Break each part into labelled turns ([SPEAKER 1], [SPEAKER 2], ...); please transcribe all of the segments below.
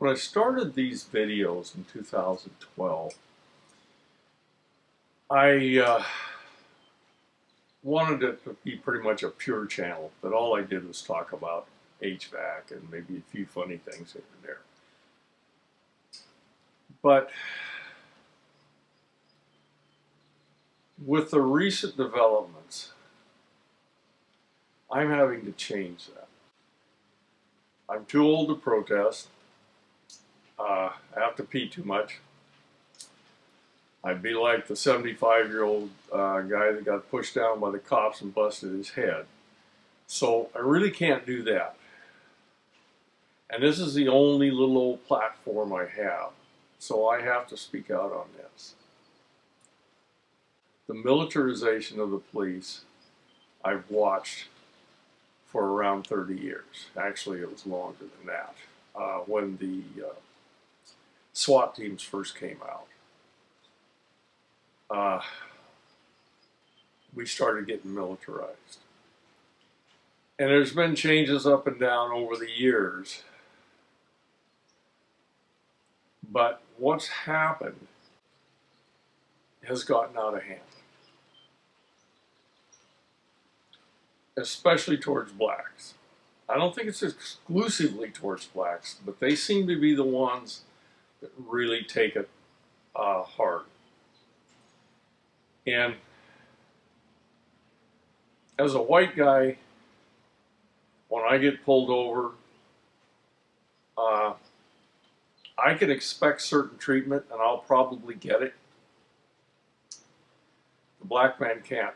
[SPEAKER 1] When I started these videos in 2012, I wanted it to be pretty much a pure channel, that all I did was talk about HVAC and maybe a few funny things here and there. But with the recent developments, I'm having to change that. I'm too old to protest. I have to pee too much. I'd be like the 75-year-old guy that got pushed down by the cops and busted his head. So I really can't do that. And this is the only little old platform I have. So I have to speak out on this. The militarization of the police, I've watched for around 30 years. Actually, it was longer than that. When the SWAT teams first came out, we started getting militarized. And there's been changes up and down over the years. But what's happened has gotten out of hand. Especially towards blacks. I don't think it's exclusively towards blacks, but they seem to be the ones that really take it hard. And as a white guy, when I get pulled over, I can expect certain treatment and I'll probably get it. The black man can't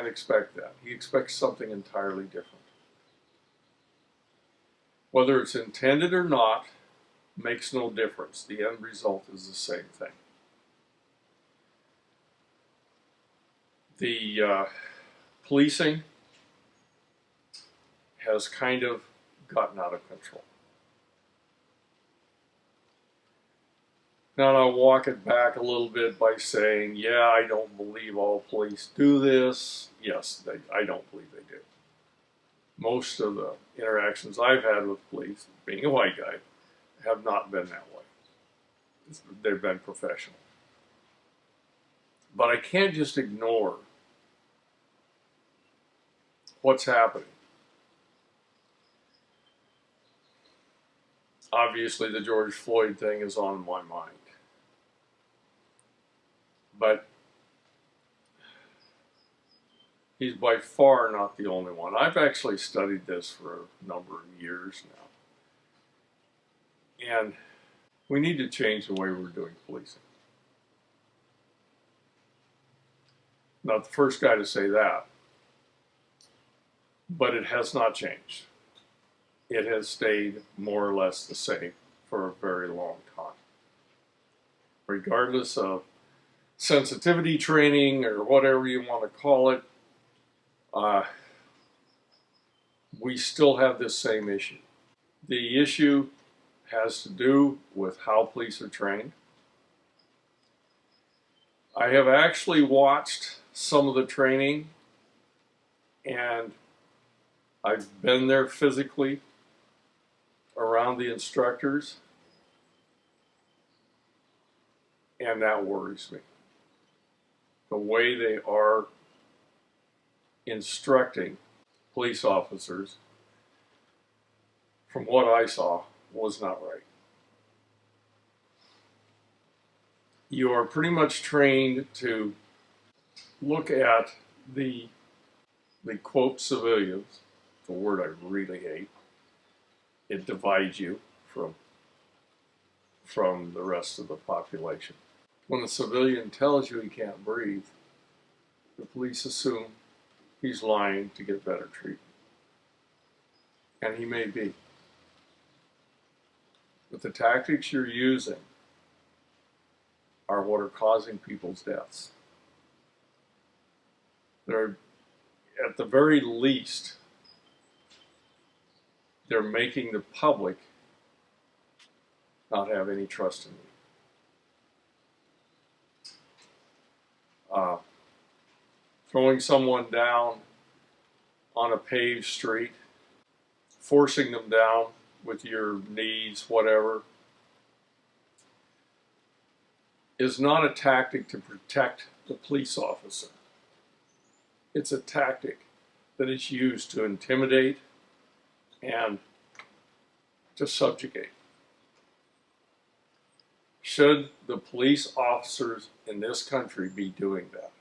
[SPEAKER 1] expect that. He expects something entirely different. Whether it's intended or not makes no difference. The end result is the same thing. The policing has kind of gotten out of control. Now I'll walk it back a little bit by saying, yeah, I don't believe all police do this. Yes, I don't believe they do. Most of the interactions I've had with police, being a white guy, have not been that way. They've been professional. But I can't just ignore what's happening. Obviously, the George Floyd thing is on my mind. But he's by far not the only one. I've actually studied this for a number of years now. And we need to change the way we're doing policing. Not the first guy to say that, but it has not changed. It has stayed more or less the same for a very long time. Regardless of sensitivity training or whatever you want to call it, we still have this same issue. The issue has to do with how police are trained. I have actually watched some of the training, and I've been there physically around the instructors, and that worries me. The way they are instructing police officers, from what I saw, was not right. You are pretty much trained to look at the quote civilians, the word I really hate. It divides you from the rest of the population. When the civilian tells you he can't breathe, the police assume he's lying to get better treatment. And he may be. But the tactics you're using are what are causing people's deaths. They're, at the very least, they're making the public not have any trust in you. Throwing someone down on a paved street, forcing them down with your needs, whatever, is not a tactic to protect the police officer. It's a tactic that is used to intimidate and to subjugate. Should the police officers in this country be doing that?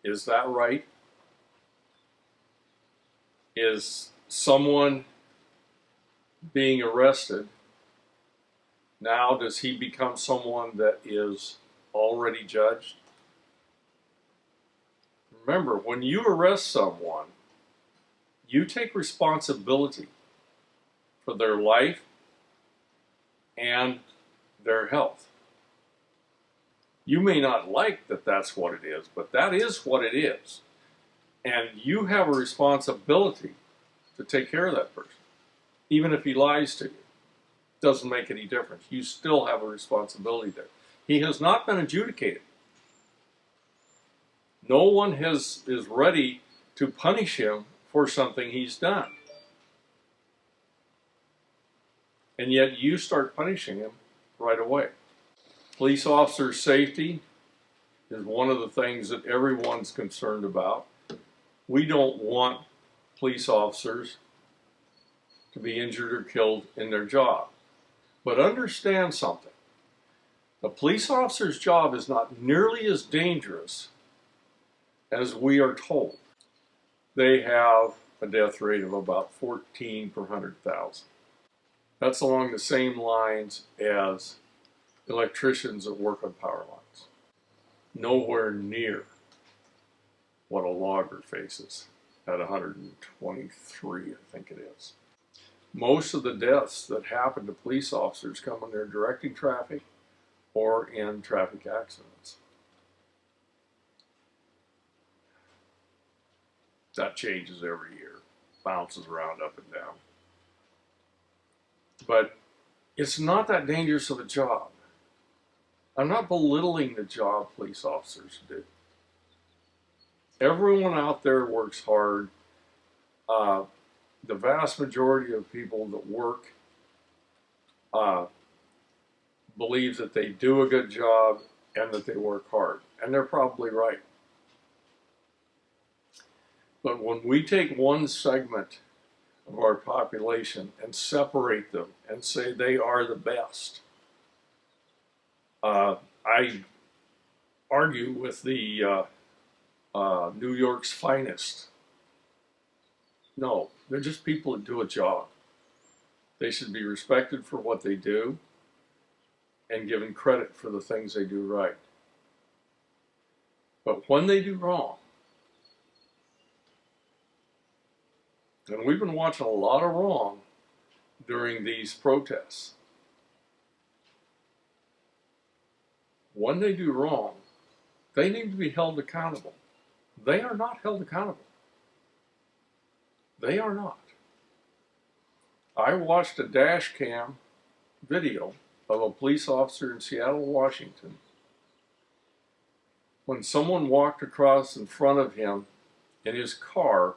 [SPEAKER 1] Is that right? Is someone being arrested, now does he become someone that is already judged? Remember, when you arrest someone, you take responsibility for their life and their health. You may not like that that's what it is, but that is what it is. And you have a responsibility to take care of that person. Even if he lies to you, it doesn't make any difference. You still have a responsibility there. He has not been adjudicated. No one is ready to punish him for something he's done. And yet you start punishing him right away. Police officer safety is one of the things that everyone's concerned about. We don't want police officers to be injured or killed in their job. But understand something. A police officer's job is not nearly as dangerous as we are told. They have a death rate of about 14 per 100,000. That's along the same lines as electricians that work on power lines. Nowhere near what a logger faces at 123, I think it is. Most of the deaths that happen to police officers come when they're directing traffic or in traffic accidents. That changes every year, bounces around up and down. But it's not that dangerous of a job. I'm not belittling the job police officers do. Everyone out there works hard. The vast majority of people that work believe that they do a good job and that they work hard. And they're probably right. But when we take one segment of our population and separate them and say they are the best, I argue with the New York's finest. No, they're just people that do a job. They should be respected for what they do and given credit for the things they do right. But when they do wrong, and we've been watching a lot of wrong during these protests, when they do wrong, they need to be held accountable. They are not held accountable. They are not. I watched a dash cam video of a police officer in Seattle, Washington, when someone walked across in front of him in his car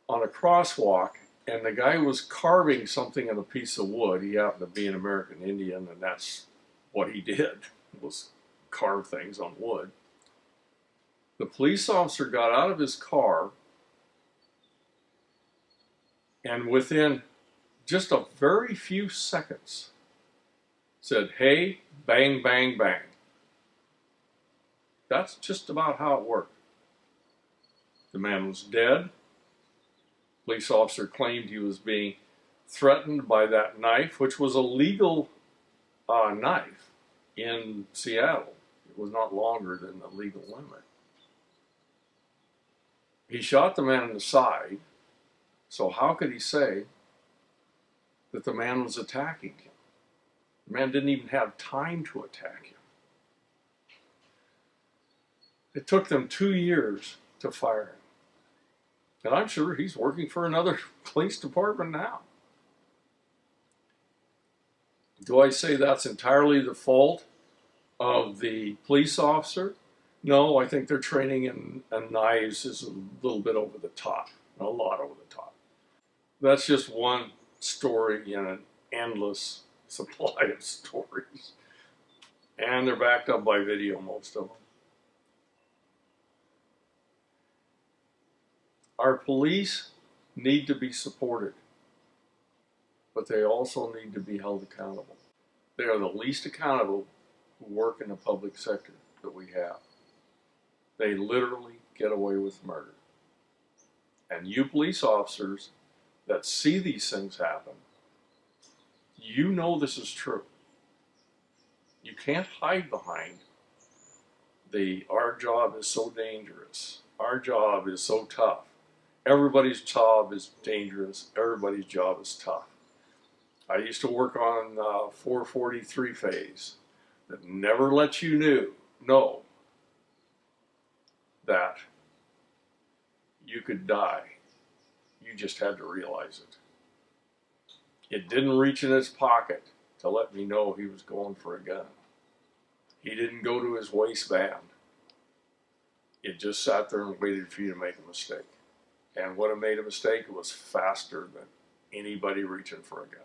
[SPEAKER 1] on a crosswalk, and the guy was carving something on a piece of wood. He happened to be an American Indian, and that's what he did, was carve things on wood. The police officer got out of his car, and within just a very few seconds said, "Hey, bang, bang, bang." That's just about how it worked. The man was dead. Police officer claimed he was being threatened by that knife, which was a legal knife in Seattle. It was not longer than the legal limit. He shot the man in the side, so how could he say that the man was attacking him? The man didn't even have time to attack him. It took them 2 years to fire him. And I'm sure he's working for another police department now. Do I say that's entirely the fault of the police officer? No, I think their training in knives is a little bit over the top. a lot over the top. That's just one story in an endless supply of stories. And they're backed up by video, most of them. Our police need to be supported, but they also need to be held accountable. They are the least accountable who work in the public sector that we have. They literally get away with murder. And you police officers that see these things happen, you know this is true. You can't hide behind our job is so dangerous. Our job is so tough. Everybody's job is dangerous. Everybody's job is tough. I used to work on 443 phase that never lets you know that you could die. You just had to realize it. It didn't reach in his pocket to let me know he was going for a gun. He didn't go to his waistband. It just sat there and waited for you to make a mistake. And when it made a mistake, it was faster than anybody reaching for a gun.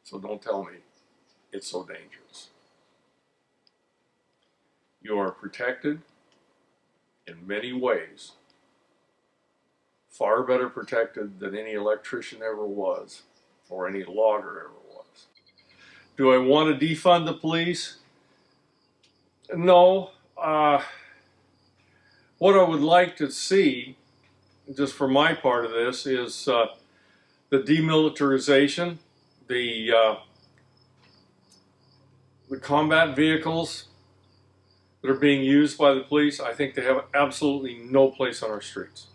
[SPEAKER 1] So don't tell me it's so dangerous. You are protected in many ways, far better protected than any electrician ever was, or any logger ever was. Do I want to defund the police? No. What I would like to see, just for my part of this, is the demilitarization, the combat vehicles that are being used by the police. I think they have absolutely no place on our streets.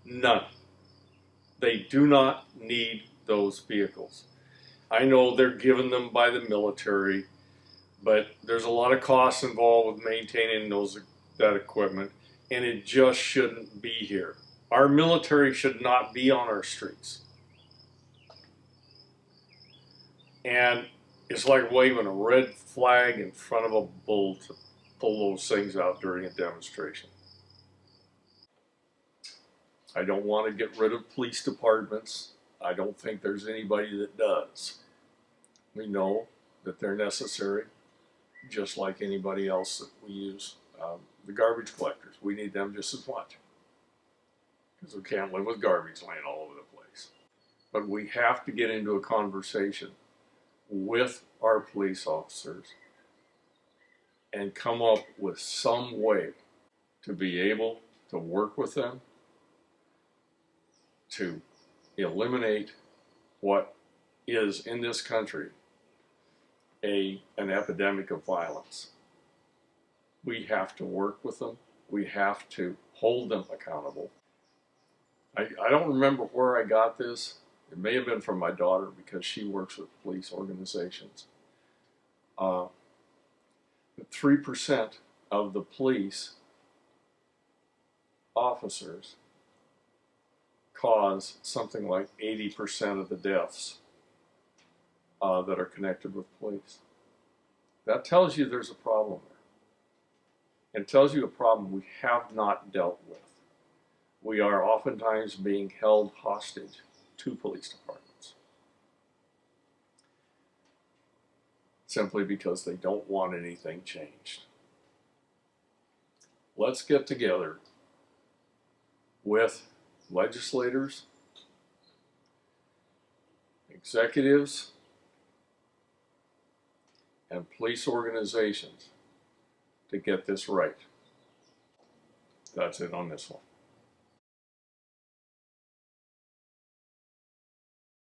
[SPEAKER 1] None. They do not need those vehicles. I know they're given them by the military, but there's a lot of costs involved with maintaining that equipment, and it just shouldn't be here. Our military should not be on our streets. And it's like waving a red flag in front of a bull to pull those things out during a demonstration. I don't want to get rid of police departments. I don't think there's anybody that does. We know that they're necessary, just like anybody else that we use. The garbage collectors, we need them just as much, because we can't live with garbage laying all over the place. But we have to get into a conversation with our police officers and come up with some way to be able to work with them to eliminate what is in this country an epidemic of violence. We have to work with them. We have to hold them accountable. I don't remember where I got this. It may have been from my daughter, because she works with police organizations. 3% of the police officers cause something like 80% of the deaths that are connected with police. That tells you there's a problem there. It tells you a problem we have not dealt with. We are oftentimes being held hostage to police departments simply because they don't want anything changed. Let's get together with legislators, executives, and police organizations to get this right. That's it on this one.